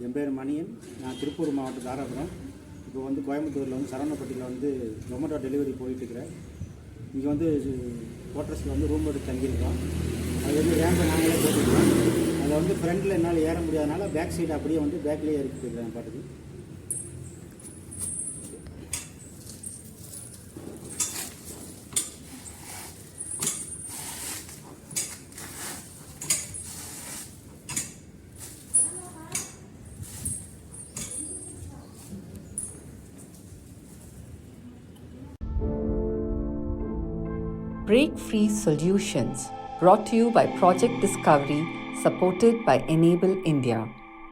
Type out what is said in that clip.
என் பேர் மணியன். நான் திருப்பூர் மாவட்டம் தாராபுரம். இப்போ வந்து கோயம்புத்தூரில் வந்து சரவணப்பட்டியில் வந்து ஜொமேட்டோ டெலிவரி போயிட்டுருக்கிறேன். இங்கே வந்து குவார்ட்டர்ஸில் வந்து ரூம் எடுத்து தங்கியிருக்கோம். அது வந்து ரேம்பை நாங்களே போட்டுருக்கோம். அதில் வந்து ஃப்ரண்டில் என்னால் ஏற முடியாதனால பேக் சைடு அப்படியே வந்து பேக்லேயே இறக்கி போயிருக்கிறேன் பாட்டுக்கு. BreakFreeSolutions, brought to you by Project Discovery, supported by Enable India.